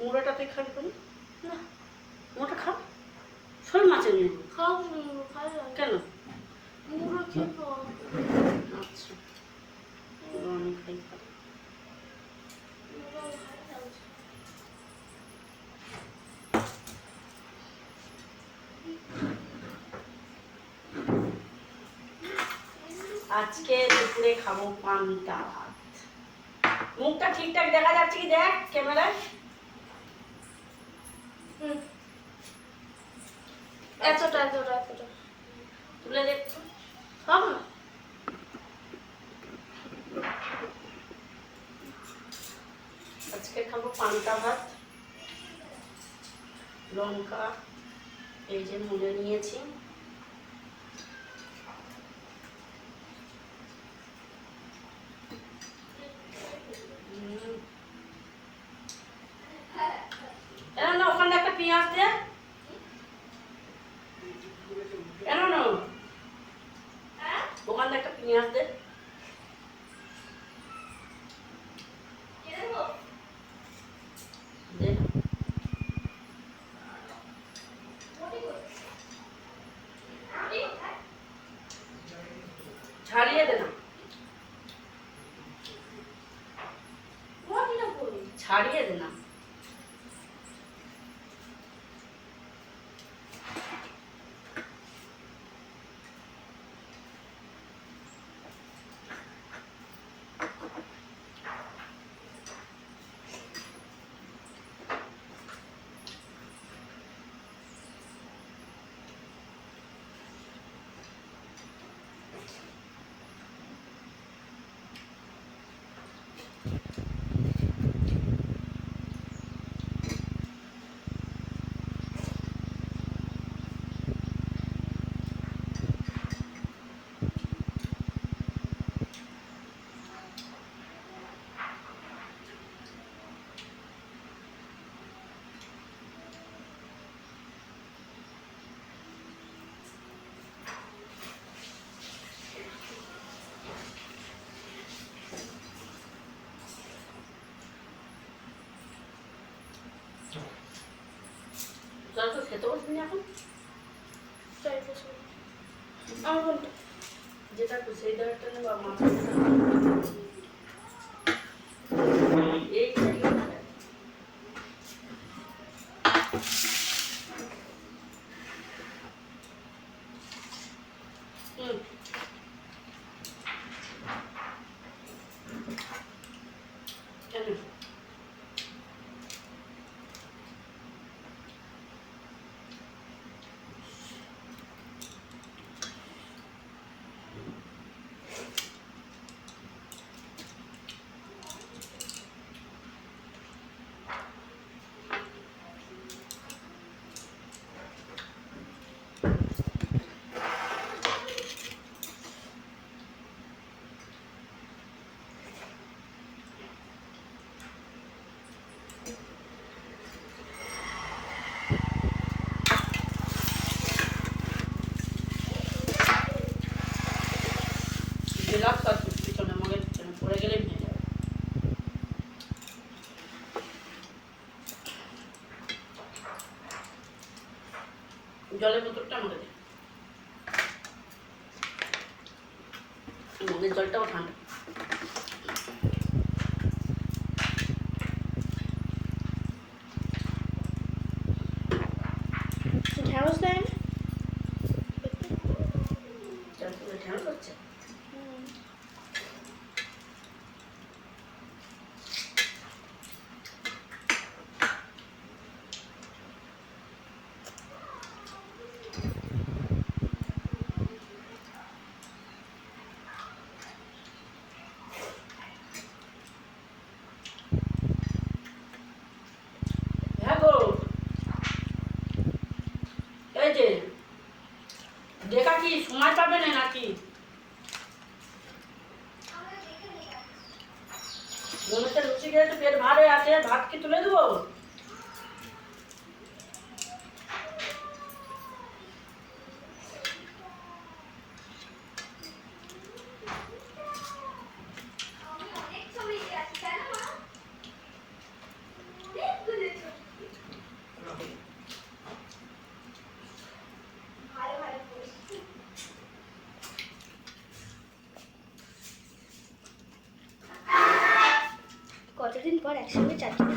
মুড়োটা তুই খাবি তুমি না? মুড়োটা খাও, শোল মাছের মুড়ো খাও, ভালো লাগে। কেন? মুড়ো খেতে আচ্ছা, মুড়ো আমি খাই খাবো। আজকে দুপুরে খাবো পান্তা ভাত। মুখটা ঠিকঠাক দেখা যাচ্ছে কি দেখ ক্যামেরায়। এতটা এতটা এতটা তুলে দেখতো সব না। আজকে খাবো পান্তা ভাত, লঙ্কা এই যে মুড়ে নিয়েছি, না ওখানে একটা পেঁয়াজ দে, না ওখানে একটা পেঁয়াজ দে। ছাড়িয়ে দে না, ছাড়িয়ে দে না। জল তো খেতে বসবি না এখন, আমার কোনটা? যেটা তো সেই ডালটা নেবো আর মাছ এই গ্লাস আছে পিছনে, মগের পিছনে পড়ে গেলে ভেঙে যাবে। জলের বোতলটা আমাকে দে, মগের জলটাও ঠান্ডা। ঢেঁড়স দেয় না? ঢেঁড়স হচ্ছে দেখা কি সময় পাবে না নাকি? মনে হচ্ছে লুচি খেয়ে তো পেট ভার হয়ে আছে, ভাত কি তুলে দেবো? কতদিন পর একসঙ্গে চারজনে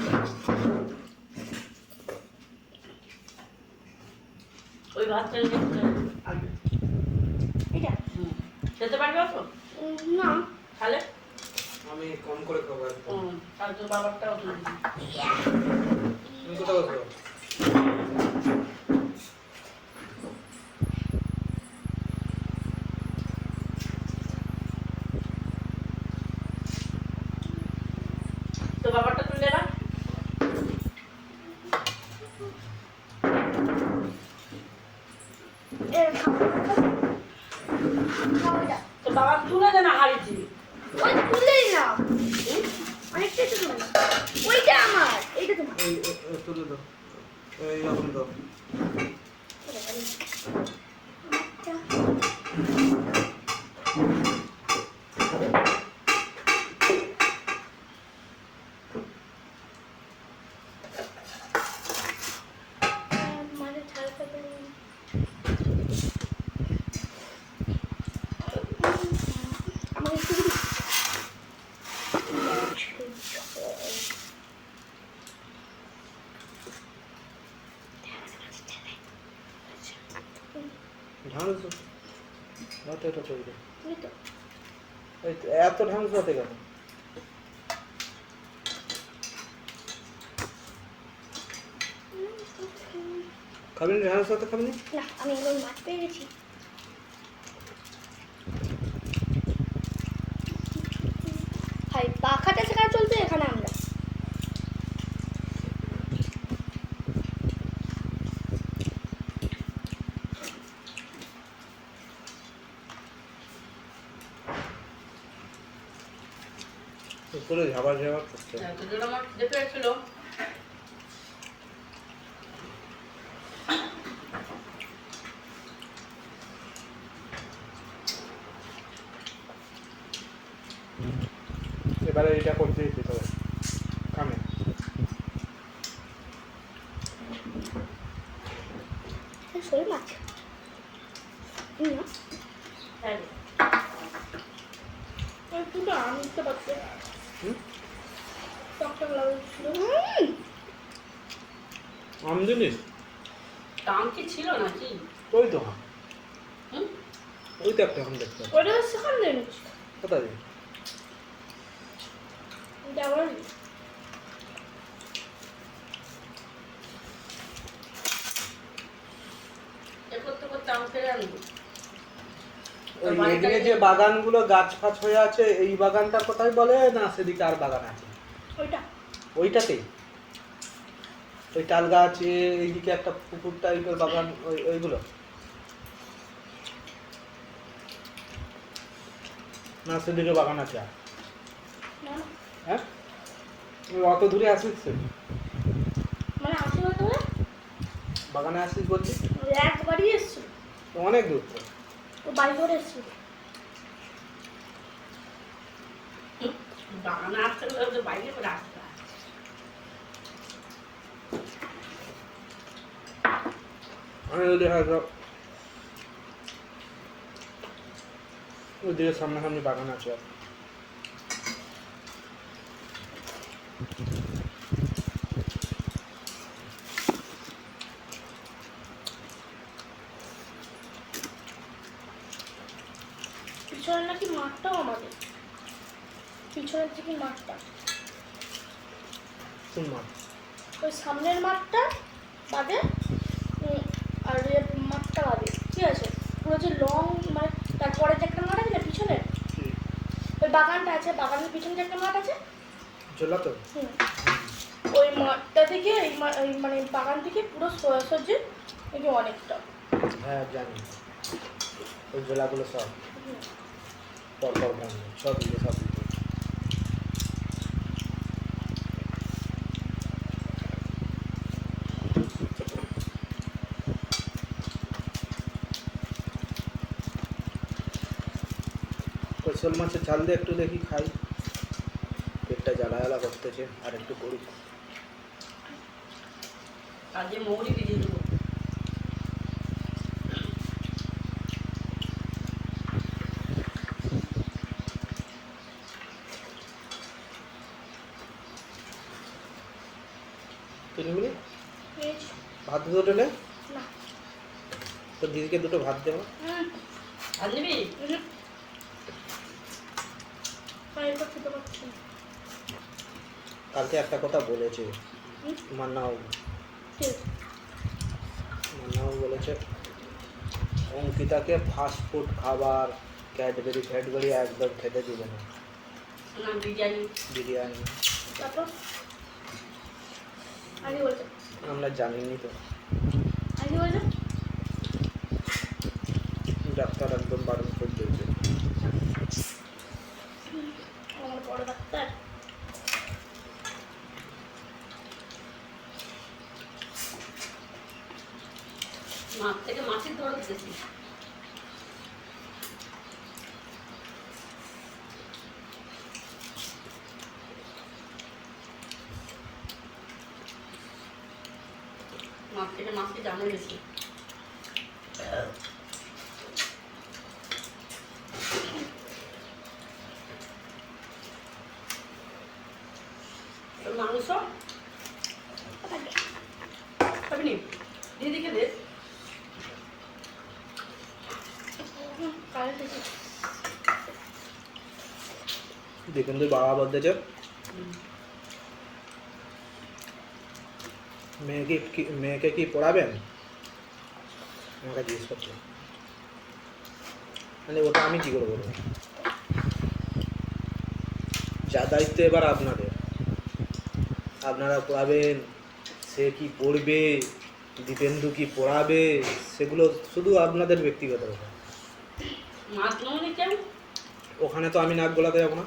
ওই ভাতটা নিয়ে আগে এটা খেতে পারবে তো না তাহলে আমি কম করে খাবো একদম। তাহলে তোর বাবারটাও তুলে দিবি। তুমি কোথায় বসো? তোর বাবারটা তুলে রাখ। তোর বাবা তুলে দে না হারিয়েছি। ওই তুলেই না অনেকটাই তো তুলে ওইটা আমার এইটা তোমার এই তুলে দাও, এইরকম দাও। মানে থালটা আমাকে একটু ঢাংস রাতে এটা চলবে। তুমি তো এই তো, এত ঢাংস রাতে কেন? খাবি না ঢাংস রাতে খাবি না? না আমি এবার মাছ পেয়ে গেছি ভাই পাখাটা সেখানে চলছে এখানে আমরা উপরে ঝাবার ঝাবার করছে। তোর জন্য আমার খিদে পেয়েছিল। এবারে এটা করতে দিতে হবে কামে। শোল মাছ না হ্যাঁ রে। একটু আনতে পারছে হুম? টকটক লাগছিল আম জিনিস দাম কি ছিল নাকি? ওই তো, হুম? ওই তো একটা এখন দেখতে হবে। ওটা সেখান দিয়ে নিচ্ছি কোথায় যাবে? যাবার এ করতে করতে আম ফেলে আনবো। ওই এদিকে যে বাগানগুলো গাছ ফাছ হয়ে আছে, এই বাগানটা কোথায় বলে না সেদিকে আর বাগান আছে? ওইটা ওইটাতেই ওই তাল গাছ, এইদিকে একটা পুকুর টাইপের বাগান, ওইগুলো না সেদিকে বাগান আছে আর? না না হ্যাঁ, তুই অত দূরে আসিস তো? মানে আসি বলতে হবে বাগানে আসিস বলছি? একবারই এসছি তো অনেক দূর তো। ও বাড়ি করে এসছি বাগানে আসতে গেলে ওদের বাইরে করে আসতে হয়। আমি যদি হয়তো ওদিকে সামনাসামনি বাগান আছে আর। পিছনে নাকি মাঠটাও আমাদের পিছনের দিকে মাঠটা কোন মাঠ? ওই সামনের মাঠটা বাদে আর এ মাঠটা বাদে ঠিক আছে পুরো যে লং মানে তারপরে যে একটা মাঠ আছে না পিছনে ওই বাগানটা আছে বাগানের পিছনে যে একটা মাঠ আছে চলা তো। হুম ওই মাঠটা থেকে এই মানে বাগান থেকে পুরো সোজাসুজি এই অনেকটা হ্যাঁ জানি, ওই জেলাগুলো সব হুম। পরপর ভাঙবে সব দিকে সব দিকে। ওই শোল মাছের ঝাল দিয়ে একটু দেখি খাই, পেটটা জ্বালা জ্বালা করতেছে, আর একটু করি। আর যে মৌরি ভিজিয়ে দেবো। 3 মিনিট এই ভাত দুটো ঢেলে না তো দিদিকে দুটো ভাত দেবো। আর নিবি এটা খেতে পারছি না। কালকে একটা কথা বলেছে মান্নাও ঠিক বলেছে অঙ্কিতাকে ফাস্ট ফুড খাবার ক্যাডবেরি একদম খেতে দিবে না, না বিরিয়ানি বিরিয়ানি। তারপর আগে বলছে আমরা জানিনি তো, আগে বলছে ডাক্তার একদম বারণ করে দিয়েছে। আমার বড় ডাক্তার মাছ থেকে মাছের দরদ বেশি। মাছ থেকে মাছকে জানে বেশি। মাংস খাবি নি? দিদিকে দে। কালে থেকে দেখুন তুই বাবা বলতেছে মেয়েকে কি পড়াবেন, আমাকে জিজ্ঞেস করছে। মানে ওটা আমি কি করে বলবো? যা দায়িত্ব এবার আপনাদের, আপনারা পড়াবেন। সে কি পড়বে, দীপেন্দু কি পড়াবে, সেগুলো শুধু আপনাদের ব্যক্তিগত ব্যাপার। মাছ ননি কেন? ওখানে তো আমি নাক গলাতে যাবো না।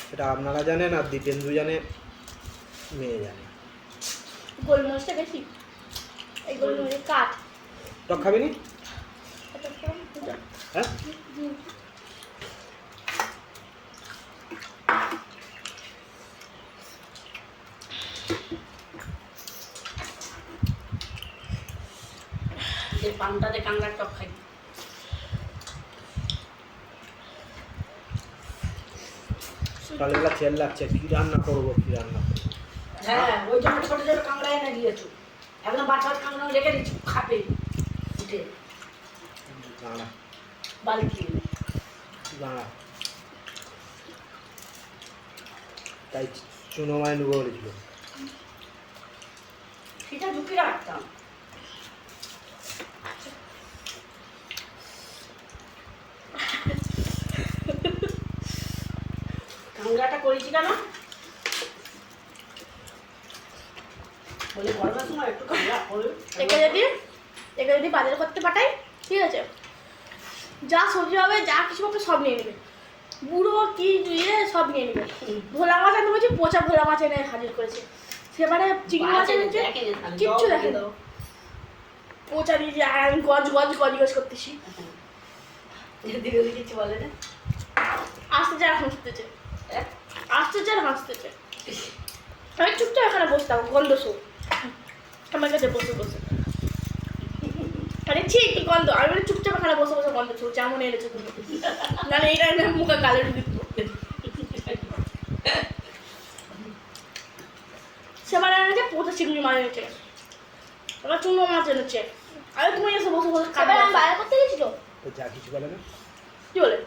সেটা আপনারা জানেন, আর দীপেন্দু জানে, মেয়ে জানে। গোলমরিচটা বেশি, এই গোলমরিচের কাঠ টক খাবি নি? হ্যাঁ যে পান্তাতে কাংড়ার টক খাই। সকালবেলা চেল লাগছে, কি রান্না করবো কি রান্না করবো। হ্যাঁ, ওই জন্য ছোট ছোট কাংড়া এনে দিয়েছো। একদম বাচ্চার কাংড়া রেখে দিচ্ছি, খাবে উঠে দাঁড়া বালতি। দাঁড়া, তাই চুনোমায় নেবো বলেছিল। সেটা ঢুকে রাখতাম। কাংড়াটা করেছি কেন? বলে গরমের সময় একটু কাংড়া করবে। একে যদি বাজার করতে পাঠাই, ঠিক আছে, যা সবজি হবে যা কিছু হবে সব নিয়ে নেবে, বুড়ো কি সব নিয়ে নেবে। ভোলা মাছ আমি বলছি, পচা ভোলা মাছ এনে হাজির করেছে। সেবারে চিংড়ি মাছ এনেছে, কিচ্ছু দেখে দাও, পচা দিয়েছি। আর আমি গজ গজ গজ গজ করতেছি, দিদি কিছু বলে না। আসতে চায় হাসতেছে, আসতে চায় হাসতেছে। আমি চুপচাপ এখানে বসতাম, গন্ধ শোক আমার কাছে বসে বসে। আরে ঠিক গন্ধ, আমি বলি চুপচাপ এখানে বসে বসে গন্ধ শোক, যেমন এনেছে তুমি, নাহলে এইটা মুখে গালে ঢুকে দিত। সেবার এনেছে পচা চিংড়ি মাছ এনেছে, এবার চুনো মাছ এনেছে। আরে তুমি এসে বসে বসে খাবে। আমি বাইরে করতে গেছিল, তো যা কিছু বলে না, কি বলে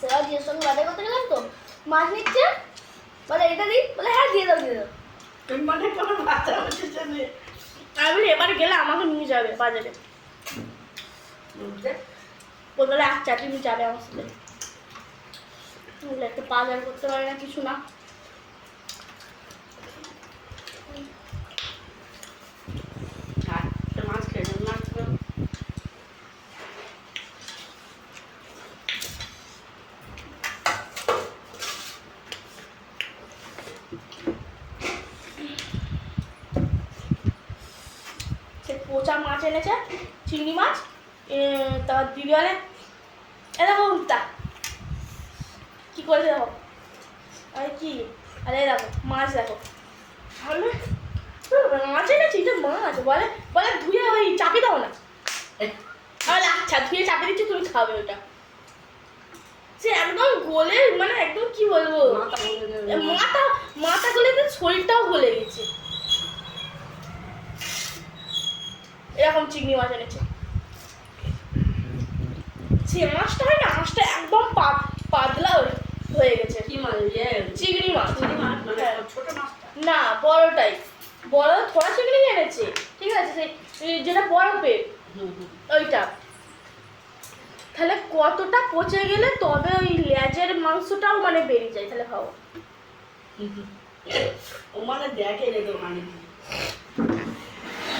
সেবা জিজ্ঞেস সঙ্গে বাজার করতে গেলাম তো, মাছ নিচ্ছে, বলে এটা দিই, বলে হ্যাঁ দিয়ে দাও দিয়ে দাও। তুমি মনে কোনো বাচ্চা হচ্ছে জন্য আমি বলি এবারে গেলে আমাকে নিয়ে যাবে বাজারে, বলে আচ্ছা তুমি যাবে আমার সাথে। বলে একটা বাজার করতে পারে না কিছু না। মাছ খেয়ে মাছ সে পচা মাছ এনেছে, চিংড়ি মাছ। তার দিদি বলে এ দেখো তা কি করেছে দেখো। আরে কি আরে দেখো মাছ দেখো ভালো মাছ এনেছি এটা মাছ বলে বলে ধুয়ে ওই চাপি দাও না তাহলে আচ্ছা ধুয়ে চাপি দিচ্ছি তুমি খাবে ওটা সে একদম গলে মানে একদম কি বলবো মাথা বলে দেবে। মাথা মাথা গলে তো শরীরটাও গলে গেছে এরকম চিংড়ি মাছ এনেছে সে মাছটা হয় না মাছটা একদম পাতলা হয়ে গেছে কি মাছ ইয়ে চিংড়ি মাছ চিংড়ি মাছ মানে হ্যাঁ। ছোট মাছটা না বড়টাই বড় থোড়া চিংড়ি এনেছে ঠিক আছে সেই যেটা বরফের ওইটা তাহলে কতটা পচে গেলে তবে ওই লেজের মাংসটাও মানে বেরিয়ে যায় তাহলে খাও ও মানে দেখে রে দোকানে গিয়ে।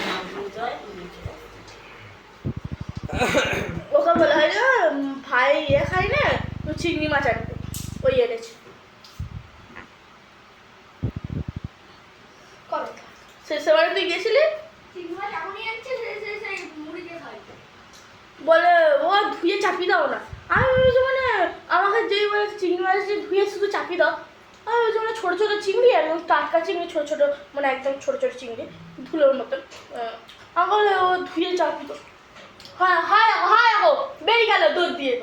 মাছ নিয়ে যায়, নিয়ে চলে আসে। ওকে বলা হয় যে ভাই খাই না তো চিংড়ি মাছ আনবে ওই এনেছে শেষবারে তুই গেছিলি বলে ও ধুয়ে চাপি দাও না আমি ভেবেছি মানে আমাকে যেই বলে চিংড়ি মাছ যে ধুয়ে শুধু চাপি দাও আমি ভেবেছি মানে ছোটো ছোটো চিংড়ি এবং টাটকা চিংড়ি ছোটো ছোটো মানে একদম ছোটো ছোটো চিংড়ি ধুলোর মতন আমি বলে ও ধুয়ে চাপি দাও হ্যাঁ হ্যাঁ হ্যাঁ গো বেরিয়ে গেল দুধ দিয়ে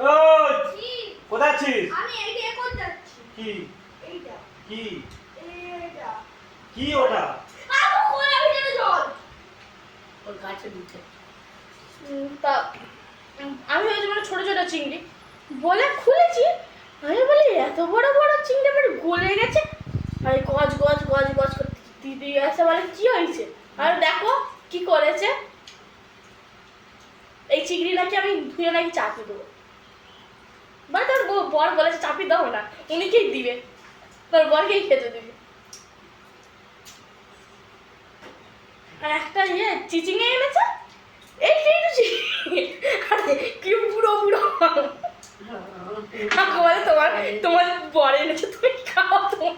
কোথায় আছিস আমি এইটা এ করতে যাচ্ছি কি এইটা কি এইটা কি ওটা আবু কোলা ভিতরে জল ওর গাছে দিতে তা আমি ভেবেছি মানে ছোটো ছোটো চিংড়ি বলে খুলেছি আমি বলি এত বড় বড় চিংড়ি আমার গলে গেছে আমি গজ গজ গজ গজ করতে দিদি আসে বলে কি হয়েছে আর দেখো কি করেছে এই চিংড়ি নাকি আমি ধুয়ে নাকি চাপি দেবো বা তোর বর বলেছে চাপি দাও না উনিকেই দিবে তোর বরকেই খেতে দিবে আর একটা চিচিঙে এনেছে এই আরে কি বুড়ো বুড়ো আমাকে বলে তোমার বর এনেছে তুমি খাও তোমার